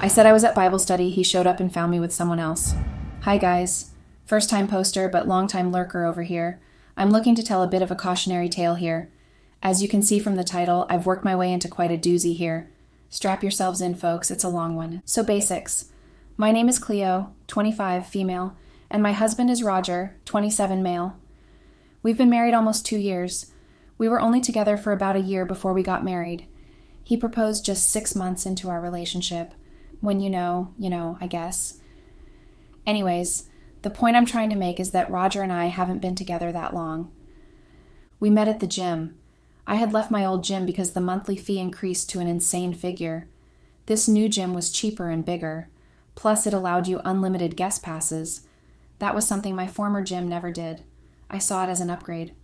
I said I was at Bible study. He showed up and found me with someone else. Hi, guys. First-time poster, but long-time lurker over here. I'm looking to tell a bit of a cautionary tale here. As you can see from the title, I've worked my way into quite a doozy here. Strap yourselves in, folks. It's a long one. So basics. My name is Cleo, 25, female, and my husband is Roger, 27, male. We've been married almost 2 years. We were only together for about a year before we got married. He proposed just 6 months into our relationship. When you know, I guess. Anyways, the point I'm trying to make is that Roger and I haven't been together that long. We met at the gym. I had left my old gym because the monthly fee increased to an insane figure. This new gym was cheaper and bigger. Plus, it allowed you unlimited guest passes. That was something my former gym never did. I saw it as an upgrade.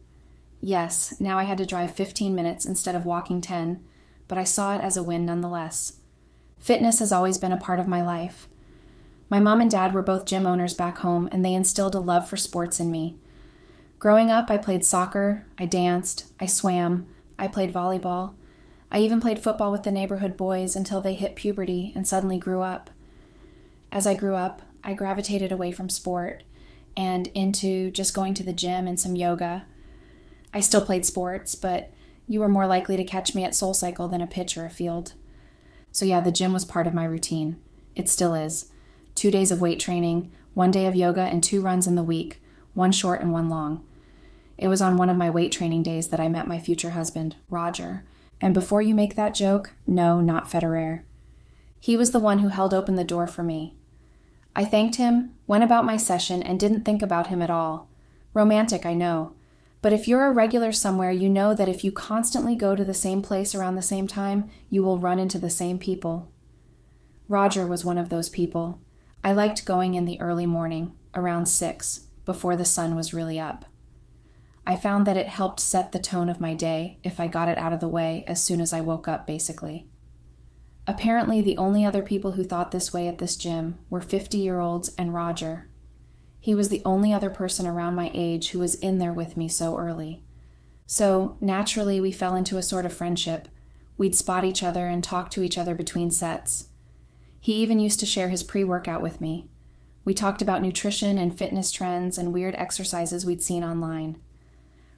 Yes, now I had to drive 15 minutes instead of walking 10, but I saw it as a win nonetheless. Fitness has always been a part of my life. My mom and dad were both gym owners back home, and they instilled a love for sports in me. Growing up, I played soccer, I danced, I swam, I played volleyball. I even played football with the neighborhood boys until they hit puberty and suddenly grew up. As I grew up, I gravitated away from sport and into just going to the gym and some yoga. I still played sports, but you were more likely to catch me at SoulCycle than a pitch or a field. So yeah, the gym was part of my routine. It still is. 2 days of weight training, 1 day of yoga, and 2 runs in the week, 1 short and 1 long. It was on one of my weight training days that I met my future husband, Roger. And before you make that joke, no, not Federer. He was the one who held open the door for me. I thanked him, went about my session, and didn't think about him at all. Romantic, I know. But if you're a regular somewhere, you know that if you constantly go to the same place around the same time, you will run into the same people. Roger was one of those people. I liked going in the early morning, around 6, before the sun was really up. I found that it helped set the tone of my day if I got it out of the way as soon as I woke up, basically. Apparently, the only other people who thought this way at this gym were 50-year-olds and Roger. He was the only other person around my age who was in there with me so early. So, naturally, we fell into a sort of friendship. We'd spot each other and talk to each other between sets. He even used to share his pre-workout with me. We talked about nutrition and fitness trends and weird exercises we'd seen online.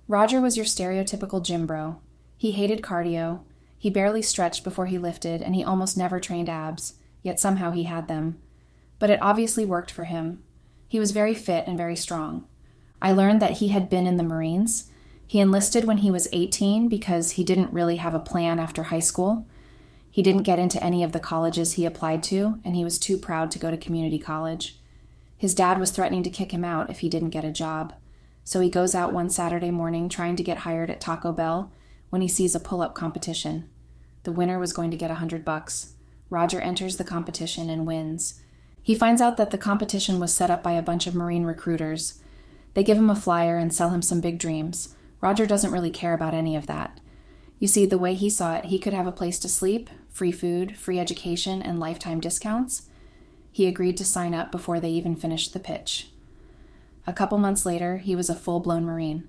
Roger was your stereotypical gym bro. He hated cardio. He barely stretched before he lifted, and he almost never trained abs, yet somehow he had them. But it obviously worked for him. He was very fit and very strong. I learned that he had been in the Marines. He enlisted when he was 18 because he didn't really have a plan after high school. He didn't get into any of the colleges he applied to, and he was too proud to go to community college. His dad was threatening to kick him out if he didn't get a job. So he goes out one Saturday morning trying to get hired at Taco Bell when he sees a pull-up competition. The winner was going to get $100. Roger enters the competition and wins. He finds out that the competition was set up by a bunch of Marine recruiters. They give him a flyer and sell him some big dreams. Roger doesn't really care about any of that. You see, the way he saw it, he could have a place to sleep, free food, free education, and lifetime discounts. He agreed to sign up before they even finished the pitch. A couple months later, he was a full-blown Marine.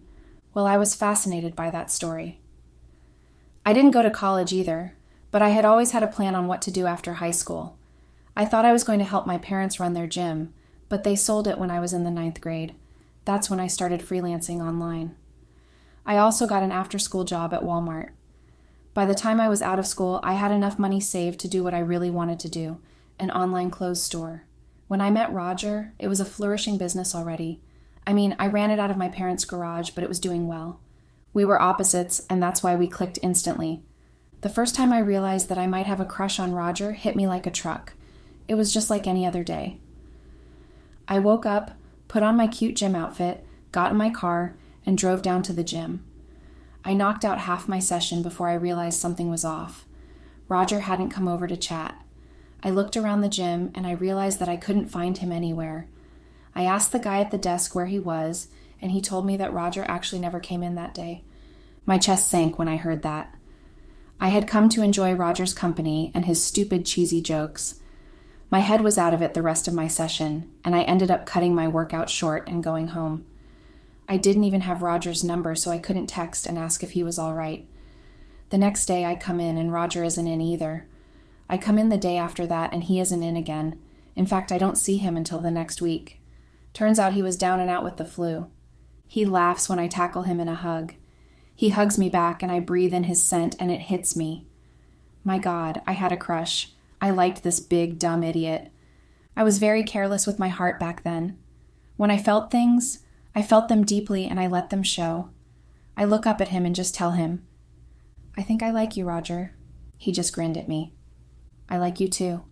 Well, I was fascinated by that story. I didn't go to college either, but I had always had a plan on what to do after high school. I thought I was going to help my parents run their gym, but they sold it when I was in the 9th grade. That's when I started freelancing online. I also got an after-school job at Walmart. By the time I was out of school, I had enough money saved to do what I really wanted to do, an online clothes store. When I met Roger, it was a flourishing business already. I mean, I ran it out of my parents' garage, but it was doing well. We were opposites, and that's why we clicked instantly. The first time I realized that I might have a crush on Roger hit me like a truck. It was just like any other day. I woke up, put on my cute gym outfit, got in my car, and drove down to the gym. I knocked out half my session before I realized something was off. Roger hadn't come over to chat. I looked around the gym, and I realized that I couldn't find him anywhere. I asked the guy at the desk where he was, and he told me that Roger actually never came in that day. My chest sank when I heard that. I had come to enjoy Roger's company and his stupid, cheesy jokes. My head was out of it the rest of my session, and I ended up cutting my workout short and going home. I didn't even have Roger's number, so I couldn't text and ask if he was all right. The next day I come in, and Roger isn't in either. I come in the day after that and he isn't in again. In fact, I don't see him until the next week. Turns out he was down and out with the flu. He laughs when I tackle him in a hug. He hugs me back and I breathe in his scent and it hits me. My God, I had a crush. I liked this big, dumb idiot. I was very careless with my heart back then. When I felt things, I felt them deeply and I let them show. I look up at him and just tell him, I think I like you, Roger. He just grinned at me. I like you too.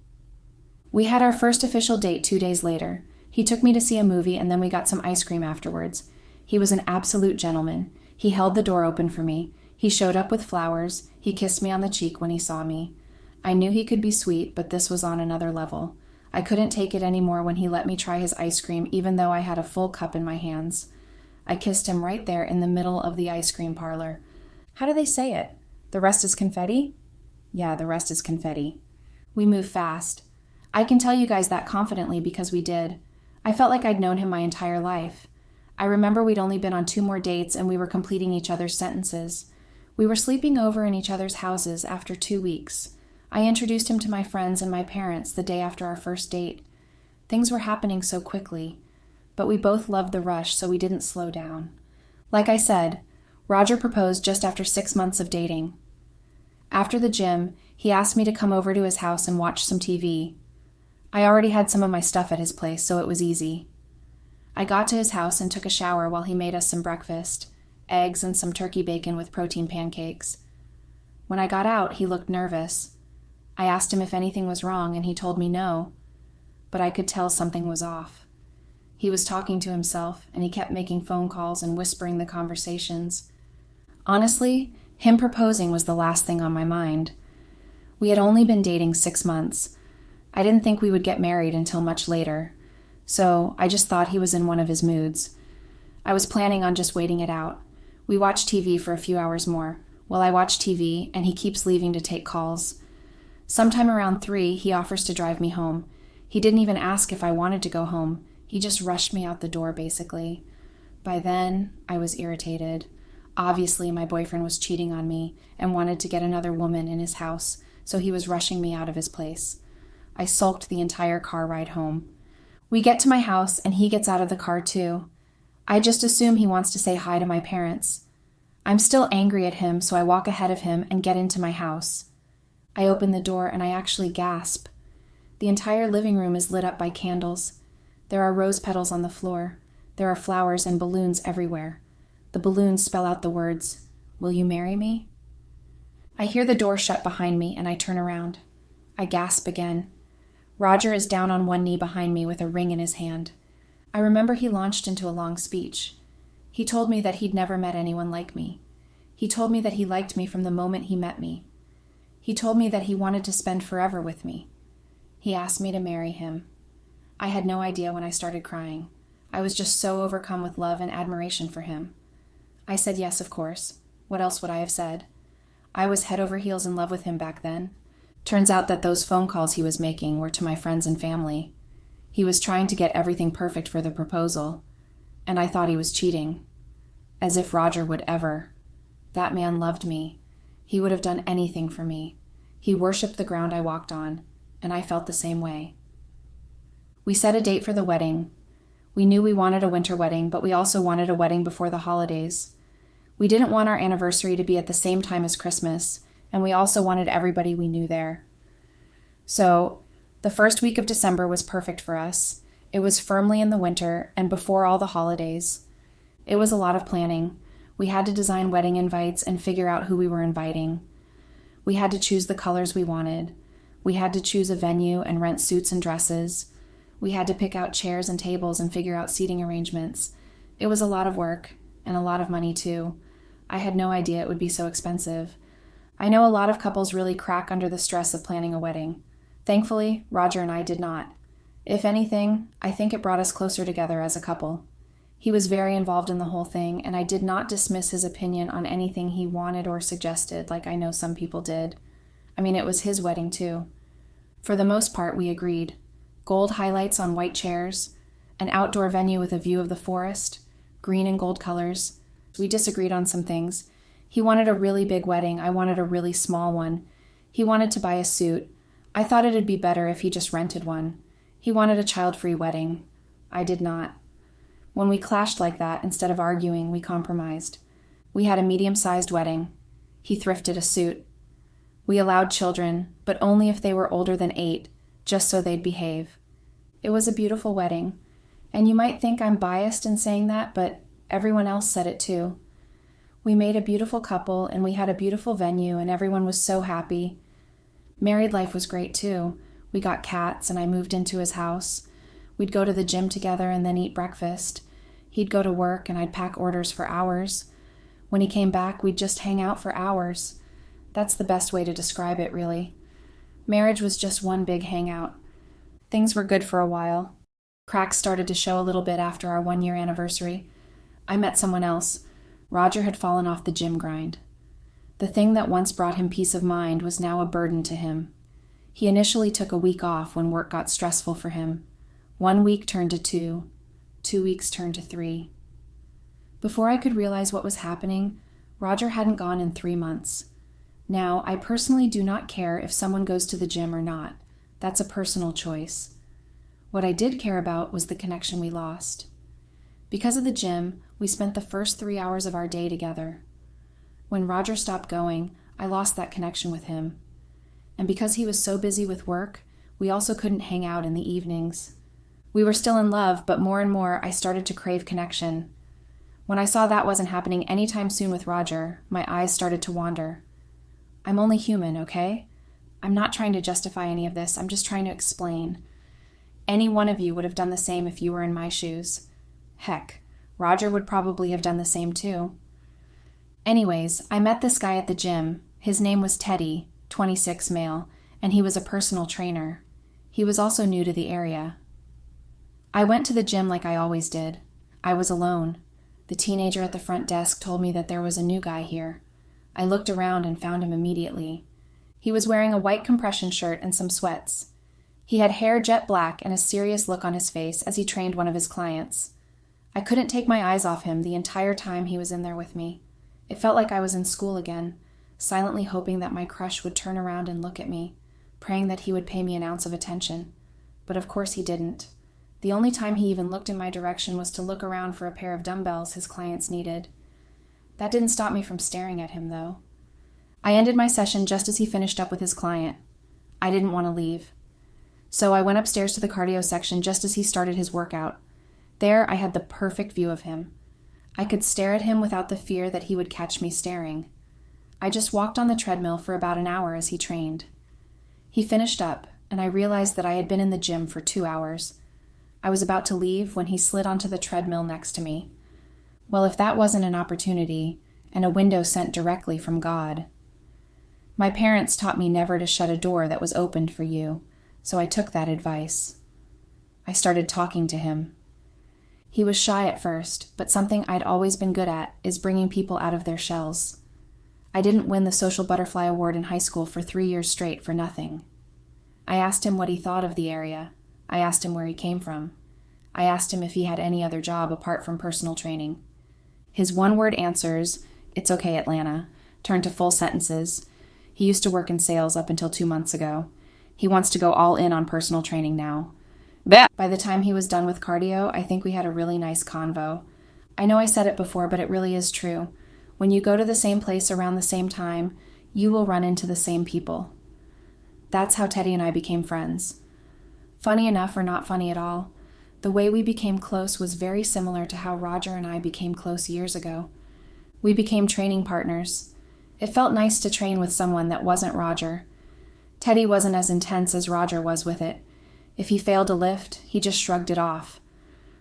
We had our first official date 2 days later. He took me to see a movie and then we got some ice cream afterwards. He was an absolute gentleman. He held the door open for me. He showed up with flowers. He kissed me on the cheek when he saw me. I knew he could be sweet, but this was on another level. I couldn't take it anymore when he let me try his ice cream, even though I had a full cup in my hands. I kissed him right there in the middle of the ice cream parlor. How do they say it? The rest is confetti? Yeah, the rest is confetti. We move fast. I can tell you guys that confidently because we did. I felt like I'd known him my entire life. I remember we'd only been on 2 more dates and we were completing each other's sentences. We were sleeping over in each other's houses after 2 weeks. I introduced him to my friends and my parents the day after our first date. Things were happening so quickly, but we both loved the rush, so we didn't slow down. Like I said, Roger proposed just after 6 months of dating. After the gym, he asked me to come over to his house and watch some TV. I already had some of my stuff at his place, so it was easy. I got to his house and took a shower while he made us some breakfast, eggs and some turkey bacon with protein pancakes. When I got out, he looked nervous. I asked him if anything was wrong, and he told me no, but I could tell something was off. He was talking to himself, and he kept making phone calls and whispering the conversations. Honestly, him proposing was the last thing on my mind. We had only been dating 6 months. I didn't think we would get married until much later, so I just thought he was in one of his moods. I was planning on just waiting it out. We watched TV for a few hours more. Well, I watched TV, and he keeps leaving to take calls. Sometime around 3, he offers to drive me home. He didn't even ask if I wanted to go home. He just rushed me out the door, basically. By then, I was irritated. Obviously, my boyfriend was cheating on me and wanted to get another woman in his house, so he was rushing me out of his place. I sulked the entire car ride home. We get to my house, and he gets out of the car too. I just assume he wants to say hi to my parents. I'm still angry at him, so I walk ahead of him and get into my house. I open the door and I actually gasp. The entire living room is lit up by candles. There are rose petals on the floor. There are flowers and balloons everywhere. The balloons spell out the words, "Will you marry me?" I hear the door shut behind me and I turn around. I gasp again. Roger is down on one knee behind me with a ring in his hand. I remember he launched into a long speech. He told me that he'd never met anyone like me. He told me that he liked me from the moment he met me. He told me that he wanted to spend forever with me. He asked me to marry him. I had no idea when I started crying. I was just so overcome with love and admiration for him. I said yes, of course. What else would I have said? I was head over heels in love with him back then. Turns out that those phone calls he was making were to my friends and family. He was trying to get everything perfect for the proposal, and I thought he was cheating. As if Roger would ever. That man loved me. He would have done anything for me. He worshipped the ground I walked on, and I felt the same way. We set a date for the wedding. We knew we wanted a winter wedding, but we also wanted a wedding before the holidays. We didn't want our anniversary to be at the same time as Christmas, and we also wanted everybody we knew there. So, the first week of December was perfect for us. It was firmly in the winter and before all the holidays. It was a lot of planning. We had to design wedding invites and figure out who we were inviting. We had to choose the colors we wanted. We had to choose a venue and rent suits and dresses. We had to pick out chairs and tables and figure out seating arrangements. It was a lot of work, and a lot of money too. I had no idea it would be so expensive. I know a lot of couples really crack under the stress of planning a wedding. Thankfully, Roger and I did not. If anything, I think it brought us closer together as a couple. He was very involved in the whole thing, and I did not dismiss his opinion on anything he wanted or suggested like I know some people did. I mean, it was his wedding too. For the most part, we agreed. Gold highlights on white chairs, an outdoor venue with a view of the forest, green and gold colors. We disagreed on some things. He wanted a really big wedding. I wanted a really small one. He wanted to buy a suit. I thought it'd be better if he just rented one. He wanted a child-free wedding. I did not. When we clashed like that, instead of arguing, we compromised. We had a medium-sized wedding. He thrifted a suit. We allowed children, but only if they were older than 8, just so they'd behave. It was a beautiful wedding, and you might think I'm biased in saying that, but everyone else said it too. We made a beautiful couple, and we had a beautiful venue, and everyone was so happy. Married life was great too. We got cats, and I moved into his house. We'd go to the gym together and then eat breakfast. He'd go to work, and I'd pack orders for hours. When he came back, we'd just hang out for hours. That's the best way to describe it, really. Marriage was just one big hangout. Things were good for a while. Cracks started to show a little bit after our 1-year anniversary. I met someone else. Roger had fallen off the gym grind. The thing that once brought him peace of mind was now a burden to him. He initially took a week off when work got stressful for him. 1 week turned to 2. 2 weeks turned to 3. Before I could realize what was happening, Roger hadn't gone in 3 months. Now, I personally do not care if someone goes to the gym or not. That's a personal choice. What I did care about was the connection we lost. Because of the gym, we spent the first 3 hours of our day together. When Roger stopped going, I lost that connection with him. And because he was so busy with work, we also couldn't hang out in the evenings. We were still in love, but more and more I started to crave connection. When I saw that wasn't happening anytime soon with Roger, my eyes started to wander. I'm only human, okay? I'm not trying to justify any of this, I'm just trying to explain. Any one of you would have done the same if you were in my shoes. Heck, Roger would probably have done the same too. Anyways, I met this guy at the gym. His name was Teddy, 26 male, and he was a personal trainer. He was also new to the area. I went to the gym like I always did. I was alone. The teenager at the front desk told me that there was a new guy here. I looked around and found him immediately. He was wearing a white compression shirt and some sweats. He had hair jet black and a serious look on his face as he trained one of his clients. I couldn't take my eyes off him the entire time he was in there with me. It felt like I was in school again, silently hoping that my crush would turn around and look at me, praying that he would pay me an ounce of attention. But of course he didn't. The only time he even looked in my direction was to look around for a pair of dumbbells his clients needed. That didn't stop me from staring at him, though. I ended my session just as he finished up with his client. I didn't want to leave. So I went upstairs to the cardio section just as he started his workout. There I had the perfect view of him. I could stare at him without the fear that he would catch me staring. I just walked on the treadmill for about an hour as he trained. He finished up, and I realized that I had been in the gym for 2 hours. I was about to leave when he slid onto the treadmill next to me. Well, if that wasn't an opportunity, and a window sent directly from God. My parents taught me never to shut a door that was opened for you, so I took that advice. I started talking to him. He was shy at first, but something I'd always been good at is bringing people out of their shells. I didn't win the Social Butterfly Award in high school for 3 years straight for nothing. I asked him what he thought of the area. I asked him where he came from. I asked him if he had any other job apart from personal training. His one-word answers, "It's okay, Atlanta," turned to full sentences. He used to work in sales up until 2 months ago. He wants to go all in on personal training now. By the time he was done with cardio, I think we had a really nice convo. I know I said it before, but it really is true. When you go to the same place around the same time, you will run into the same people. That's how Teddy and I became friends. Funny enough or not funny at all, the way we became close was very similar to how Roger and I became close years ago. We became training partners. It felt nice to train with someone that wasn't Roger. Teddy wasn't as intense as Roger was with it. If he failed a lift, he just shrugged it off.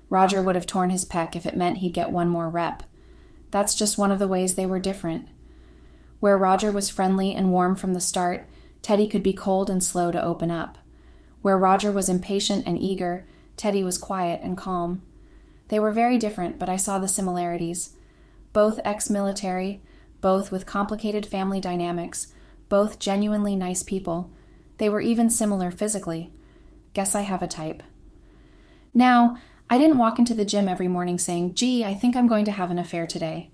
Roger would have torn his pec if it meant he'd get one more rep. That's just one of the ways they were different. Where Roger was friendly and warm from the start, Teddy could be cold and slow to open up. Where Roger was impatient and eager, Teddy was quiet and calm. They were very different, but I saw the similarities. Both ex-military, both with complicated family dynamics, both genuinely nice people. They were even similar physically. Guess I have a type. Now, I didn't walk into the gym every morning saying, "Gee, I think I'm going to have an affair today."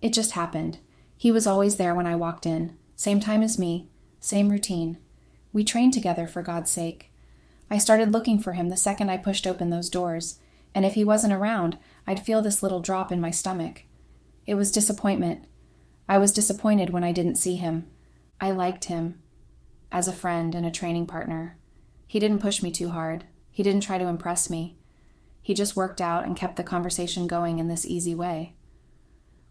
It just happened. He was always there when I walked in. Same time as me. Same routine. We trained together, for God's sake. I started looking for him the second I pushed open those doors, and if he wasn't around, I'd feel this little drop in my stomach. It was disappointment. I was disappointed when I didn't see him. I liked him as a friend and a training partner. He didn't push me too hard. He didn't try to impress me. He just worked out and kept the conversation going in this easy way.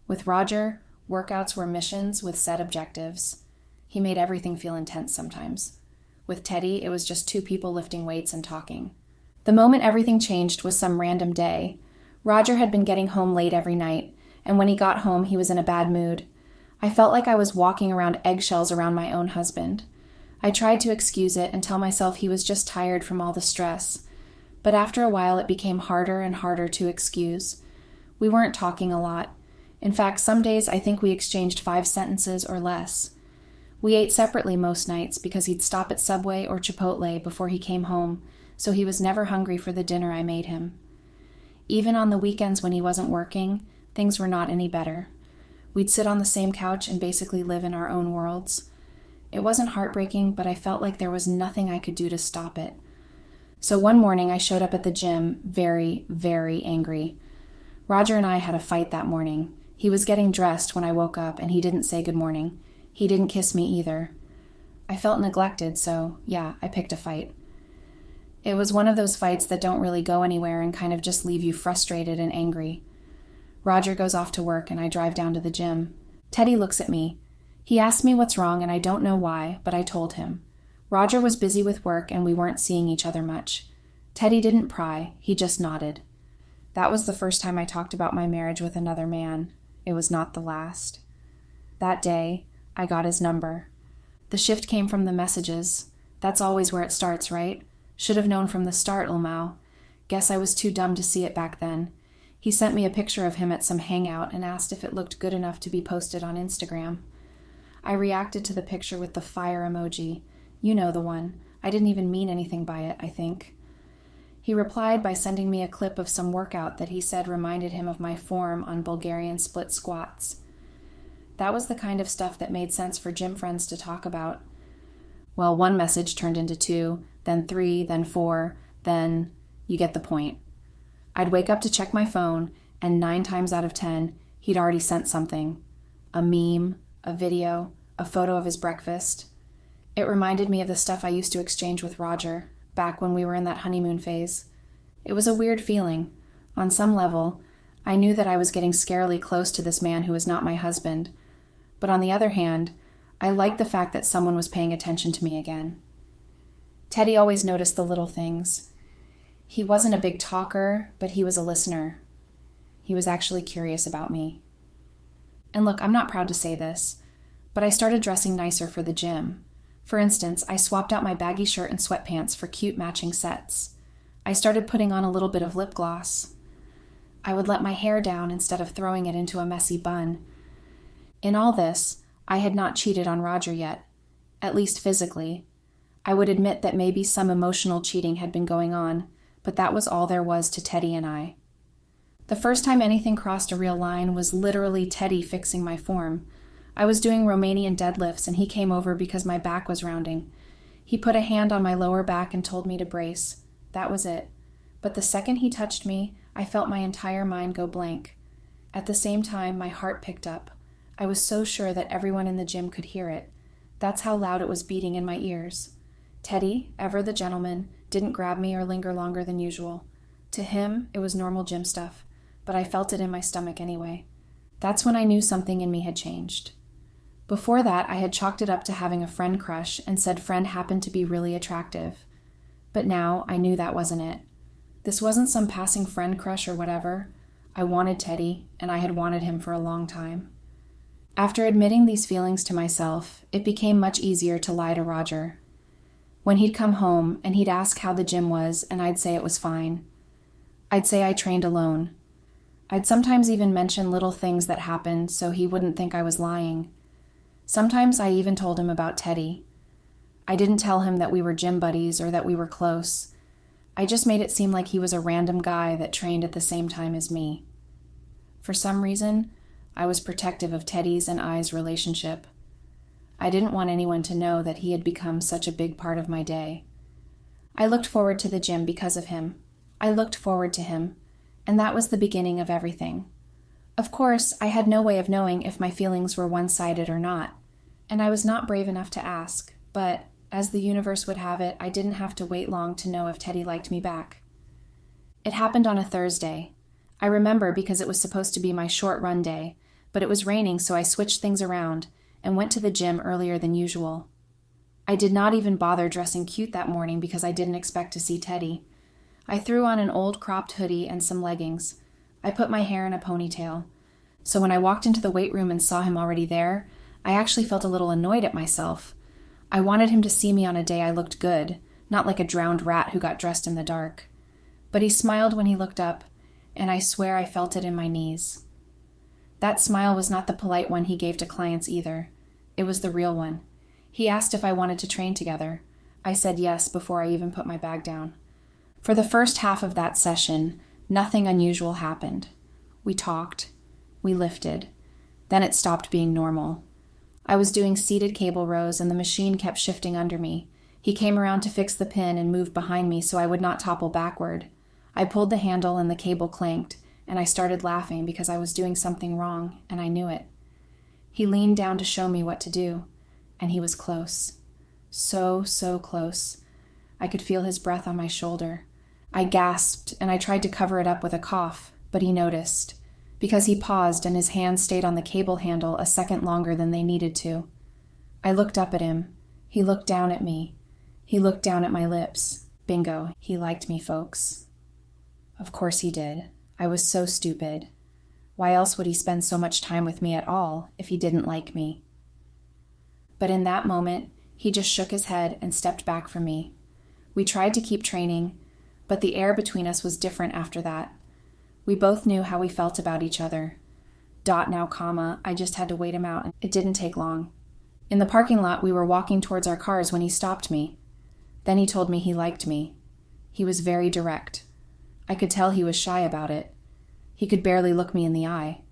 With Roger, workouts were missions with set objectives. He made everything feel intense sometimes. With Teddy, it was just two people lifting weights and talking. The moment everything changed was some random day. Roger had been getting home late every night, and when he got home, he was in a bad mood. I felt like I was walking around eggshells around my own husband. I tried to excuse it and tell myself he was just tired from all the stress. But after a while, it became harder and harder to excuse. We weren't talking a lot. In fact, some days I think we exchanged 5 sentences or less. We ate separately most nights because he'd stop at Subway or Chipotle before he came home, so he was never hungry for the dinner I made him. Even on the weekends when he wasn't working, things were not any better. We'd sit on the same couch and basically live in our own worlds. It wasn't heartbreaking, but I felt like there was nothing I could do to stop it. So one morning I showed up at the gym very, very angry. Roger and I had a fight that morning. He was getting dressed when I woke up and he didn't say good morning. He didn't kiss me either. I felt neglected, so yeah, I picked a fight. It was one of those fights that don't really go anywhere and kind of just leave you frustrated and angry. Roger goes off to work and I drive down to the gym. Teddy looks at me. He asked me what's wrong and I don't know why, but I told him. Roger was busy with work and we weren't seeing each other much. Teddy didn't pry, he just nodded. That was the first time I talked about my marriage with another man. It was not the last. That day, I got his number. The shift came from the messages. That's always where it starts, right? Should have known from the start, Ulmau. Guess I was too dumb to see it back then. He sent me a picture of him at some hangout and asked if it looked good enough to be posted on Instagram. I reacted to the picture with the fire emoji. You know the one. I didn't even mean anything by it, I think. He replied by sending me a clip of some workout that he said reminded him of my form on Bulgarian split squats. That was the kind of stuff that made sense for gym friends to talk about. Well, one message turned into 2, then 3, then 4, then you get the point. I'd wake up to check my phone, and 9 times out of 10, he'd already sent something. A meme, a video, a photo of his breakfast. It reminded me of the stuff I used to exchange with Roger, back when we were in that honeymoon phase. It was a weird feeling. On some level, I knew that I was getting scarily close to this man who was not my husband. But on the other hand, I liked the fact that someone was paying attention to me again. Teddy always noticed the little things. He wasn't a big talker, but he was a listener. He was actually curious about me. And look, I'm not proud to say this, but I started dressing nicer for the gym. For instance, I swapped out my baggy shirt and sweatpants for cute matching sets. I started putting on a little bit of lip gloss. I would let my hair down instead of throwing it into a messy bun. In all this, I had not cheated on Roger yet, at least physically. I would admit that maybe some emotional cheating had been going on, but that was all there was to Teddy and I. The first time anything crossed a real line was literally Teddy fixing my form. I was doing Romanian deadlifts and he came over because my back was rounding. He put a hand on my lower back and told me to brace. That was it. But the second he touched me, I felt my entire mind go blank. At the same time, my heart picked up. I was so sure that everyone in the gym could hear it. That's how loud it was beating in my ears. Teddy, ever the gentleman, didn't grab me or linger longer than usual. To him, it was normal gym stuff, but I felt it in my stomach anyway. That's when I knew something in me had changed. Before that, I had chalked it up to having a friend crush and said friend happened to be really attractive. But now, I knew that wasn't it. This wasn't some passing friend crush or whatever. I wanted Teddy, and I had wanted him for a long time. After admitting these feelings to myself, it became much easier to lie to Roger. When he'd come home and he'd ask how the gym was, and I'd say it was fine. I'd say I trained alone. I'd sometimes even mention little things that happened so he wouldn't think I was lying. Sometimes I even told him about Teddy. I didn't tell him that we were gym buddies or that we were close. I just made it seem like he was a random guy that trained at the same time as me. For some reason, I was protective of Teddy's and I's relationship. I didn't want anyone to know that he had become such a big part of my day. I looked forward to the gym because of him. I looked forward to him, and that was the beginning of everything. Of course, I had no way of knowing if my feelings were one-sided or not, and I was not brave enough to ask, but, as the universe would have it, I didn't have to wait long to know if Teddy liked me back. It happened on a Thursday. I remember because it was supposed to be my short run day, but it was raining, so I switched things around and went to the gym earlier than usual. I did not even bother dressing cute that morning because I didn't expect to see Teddy. I threw on an old cropped hoodie and some leggings. I put my hair in a ponytail. So when I walked into the weight room and saw him already there, I actually felt a little annoyed at myself. I wanted him to see me on a day I looked good, not like a drowned rat who got dressed in the dark. But he smiled when he looked up, and I swear I felt it in my knees. That smile was not the polite one he gave to clients either. It was the real one. He asked if I wanted to train together. I said yes before I even put my bag down. For the first half of that session, nothing unusual happened. We talked. We lifted. Then it stopped being normal. I was doing seated cable rows and the machine kept shifting under me. He came around to fix the pin and moved behind me so I would not topple backward. I pulled the handle and the cable clanked, and I started laughing because I was doing something wrong, and I knew it. He leaned down to show me what to do, and he was close. So close. I could feel his breath on my shoulder. I gasped, and I tried to cover it up with a cough, but he noticed, because he paused and his hands stayed on the cable handle a second longer than they needed to. I looked up at him. He looked down at me. He looked down at my lips. Bingo, he liked me, folks. Of course he did. I was so stupid. Why else would he spend so much time with me at all if he didn't like me? But in that moment, he just shook his head and stepped back from me. We tried to keep training, but the air between us was different after that. We both knew how we felt about each other. Dot now, comma, I just had to wait him out, and it didn't take long. In the parking lot, we were walking towards our cars when he stopped me. Then he told me he liked me. He was very direct. I could tell he was shy about it. He could barely look me in the eye.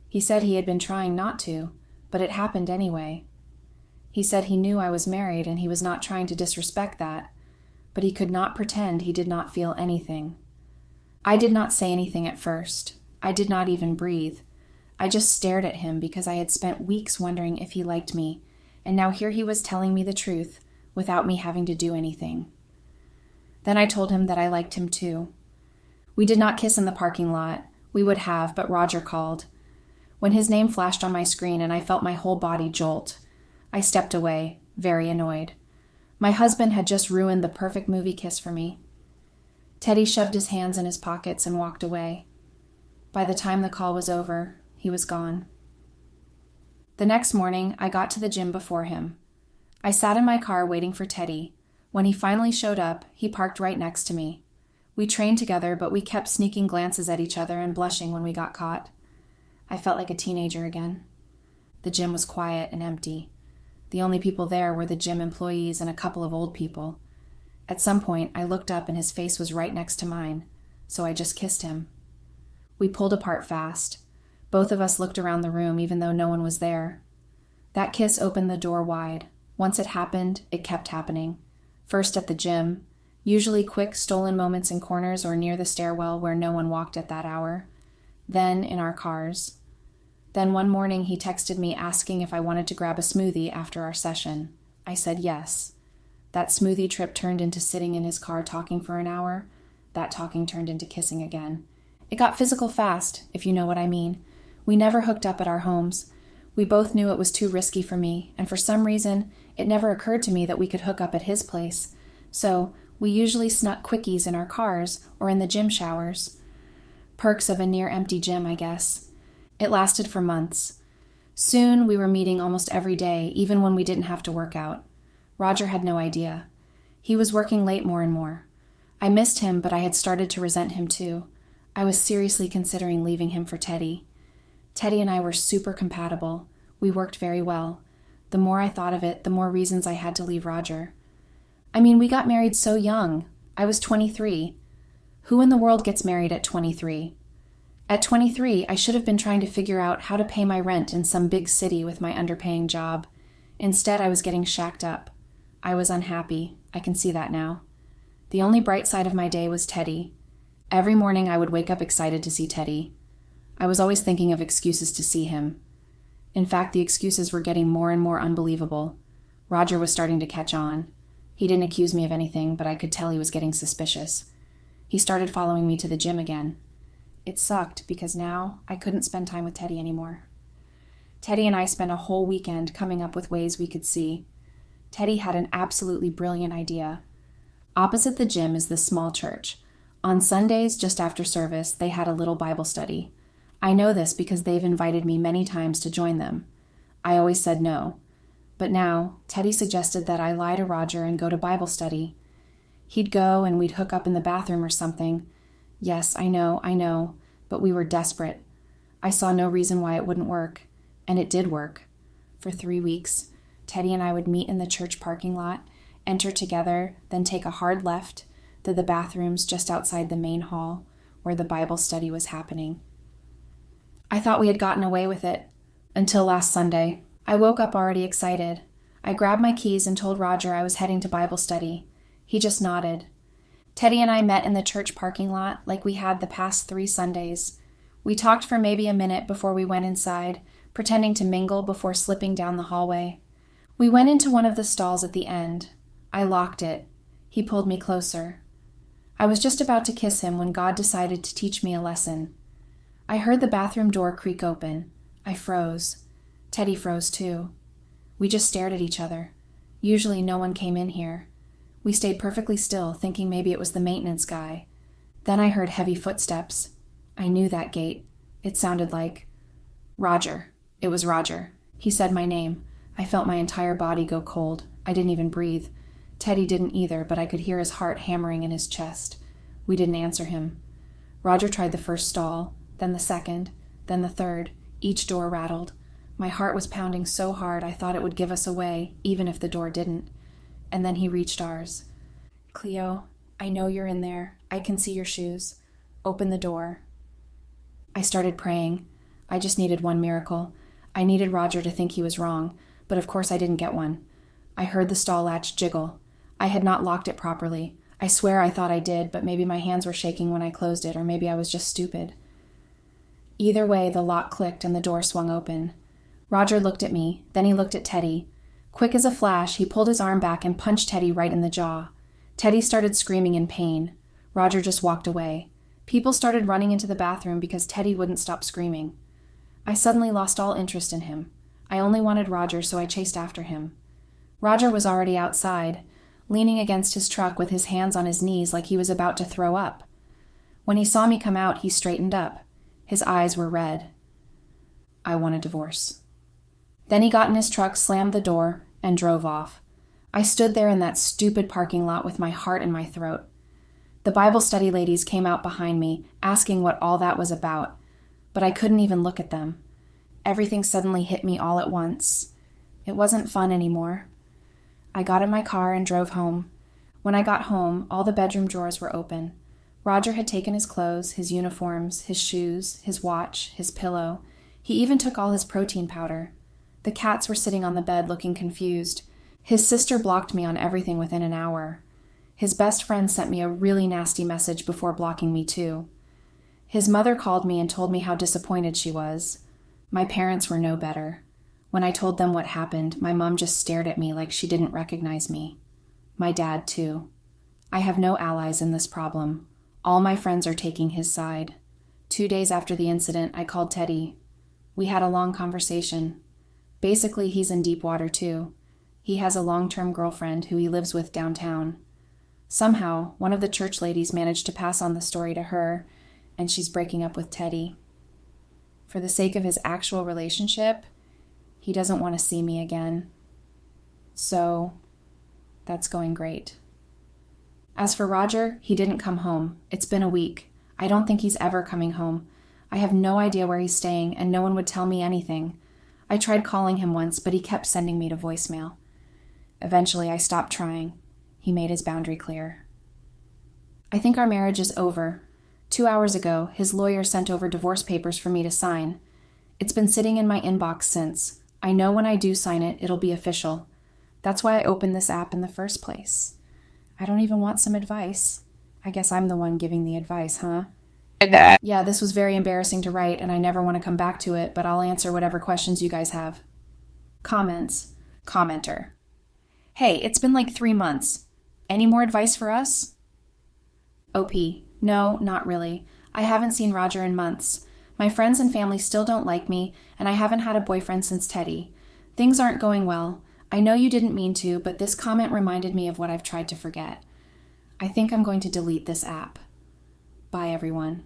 He said he had been trying not to, but it happened anyway. He said he knew I was married and he was not trying to disrespect that, but he could not pretend he did not feel anything. I did not say anything at first. I did not even breathe. I just stared at him because I had spent weeks wondering if he liked me, and now here he was telling me the truth without me having to do anything. Then I told him that I liked him too. We did not kiss in the parking lot. We would have, but Roger called. When his name flashed on my screen and I felt my whole body jolt, I stepped away, very annoyed. My husband had just ruined the perfect movie kiss for me. Teddy shoved his hands in his pockets and walked away. By the time the call was over, he was gone. The next morning, I got to the gym before him. I sat in my car waiting for Teddy. When he finally showed up, he parked right next to me. We trained together, but we kept sneaking glances at each other and blushing when we got caught. I felt like a teenager again. The gym was quiet and empty. The only people there were the gym employees and a couple of old people. At some point, I looked up and his face was right next to mine, so I just kissed him. We pulled apart fast. Both of us looked around the room even though no one was there. That kiss opened the door wide. Once it happened, it kept happening. First at the gym, usually quick, stolen moments in corners or near the stairwell where no one walked at that hour. Then in our cars. Then one morning he texted me asking if I wanted to grab a smoothie after our session. I said yes. That smoothie trip turned into sitting in his car talking for an hour. That talking turned into kissing again. It got physical fast, if you know what I mean. We never hooked up at our homes. We both knew it was too risky for me, and for some reason, it never occurred to me that we could hook up at his place. So, we usually snuck quickies in our cars or in the gym showers. Perks of a near-empty gym, I guess. It lasted for months. Soon, we were meeting almost every day, even when we didn't have to work out. Roger had no idea. He was working late more and more. I missed him, but I had started to resent him too. I was seriously considering leaving him for Teddy. Teddy and I were super compatible. We worked very well. The more I thought of it, the more reasons I had to leave Roger. I mean, we got married so young. I was 23. Who in the world gets married at 23? At 23, I should have been trying to figure out how to pay my rent in some big city with my underpaying job. Instead, I was getting shacked up. I was unhappy. I can see that now. The only bright side of my day was Teddy. Every morning I would wake up excited to see Teddy. I was always thinking of excuses to see him. In fact, the excuses were getting more and more unbelievable. Roger was starting to catch on. He didn't accuse me of anything, but I could tell he was getting suspicious. He started following me to the gym again. It sucked because now I couldn't spend time with Teddy anymore. Teddy and I spent a whole weekend coming up with ways we could see. Teddy had an absolutely brilliant idea. Opposite the gym is this small church. On Sundays, just after service, they had a little Bible study. I know this because they've invited me many times to join them. I always said no. But now, Teddy suggested that I lie to Roger and go to Bible study. He'd go and we'd hook up in the bathroom or something. Yes, I know, but we were desperate. I saw no reason why it wouldn't work. And it did work. For 3 weeks, Teddy and I would meet in the church parking lot, enter together, then take a hard left to the bathrooms just outside the main hall where the Bible study was happening. I thought we had gotten away with it until last Sunday. I woke up already excited. I grabbed my keys and told Roger I was heading to Bible study. He just nodded. Teddy and I met in the church parking lot like we had the past 3 Sundays. We talked for maybe a minute before we went inside, pretending to mingle before slipping down the hallway. We went into one of the stalls at the end. I locked it. He pulled me closer. I was just about to kiss him when God decided to teach me a lesson. I heard the bathroom door creak open. I froze. Teddy froze too. We just stared at each other. Usually no one came in here. We stayed perfectly still, thinking maybe it was the maintenance guy. Then I heard heavy footsteps. I knew that gait. It sounded like Roger. It was Roger. He said my name. I felt my entire body go cold. I didn't even breathe. Teddy didn't either, but I could hear his heart hammering in his chest. We didn't answer him. Roger tried the first stall, then the second, then the third. Each door rattled. My heart was pounding so hard I thought it would give us away, even if the door didn't. And then he reached ours. Cleo, I know you're in there. I can see your shoes. Open the door. I started praying. I just needed one miracle. I needed Roger to think he was wrong, but of course I didn't get one. I heard the stall latch jiggle. I had not locked it properly. I swear I thought I did, but maybe my hands were shaking when I closed it, or maybe I was just stupid. Either way, the lock clicked and the door swung open. Roger looked at me, then he looked at Teddy. Quick as a flash, he pulled his arm back and punched Teddy right in the jaw. Teddy started screaming in pain. Roger just walked away. People started running into the bathroom because Teddy wouldn't stop screaming. I suddenly lost all interest in him. I only wanted Roger, so I chased after him. Roger was already outside, leaning against his truck with his hands on his knees like he was about to throw up. When he saw me come out, he straightened up. His eyes were red. I want a divorce. Then he got in his truck, slammed the door, and drove off. I stood there in that stupid parking lot with my heart in my throat. The Bible study ladies came out behind me, asking what all that was about, but I couldn't even look at them. Everything suddenly hit me all at once. It wasn't fun anymore. I got in my car and drove home. When I got home, all the bedroom drawers were open. Roger had taken his clothes, his uniforms, his shoes, his watch, his pillow. He even took all his protein powder. The cats were sitting on the bed looking confused. His sister blocked me on everything within an hour. His best friend sent me a really nasty message before blocking me too. His mother called me and told me how disappointed she was. My parents were no better. When I told them what happened, my mom just stared at me like she didn't recognize me. My dad too. I have no allies in this problem. All my friends are taking his side. 2 days after the incident, I called Teddy. We had a long conversation. Basically, he's in deep water too. He has a long-term girlfriend who he lives with downtown. Somehow, one of the church ladies managed to pass on the story to her, and she's breaking up with Teddy. For the sake of his actual relationship, he doesn't want to see me again. So, that's going great. As for Roger, he didn't come home. It's been a week. I don't think he's ever coming home. I have no idea where he's staying, and no one would tell me anything. I tried calling him once, but he kept sending me to voicemail. Eventually, I stopped trying. He made his boundary clear. I think our marriage is over. 2 hours ago, his lawyer sent over divorce papers for me to sign. It's been sitting in my inbox since. I know when I do sign it, it'll be official. That's why I opened this app in the first place. I don't even want some advice. I guess I'm the one giving the advice, huh? Yeah, this was very embarrassing to write, and I never want to come back to it, but I'll answer whatever questions you guys have. Comments. Commenter. Hey, it's been like 3 months. Any more advice for us? OP. No, not really. I haven't seen Roger in months. My friends and family still don't like me, and I haven't had a boyfriend since Teddy. Things aren't going well. I know you didn't mean to, but this comment reminded me of what I've tried to forget. I think I'm going to delete this app. Bye, everyone.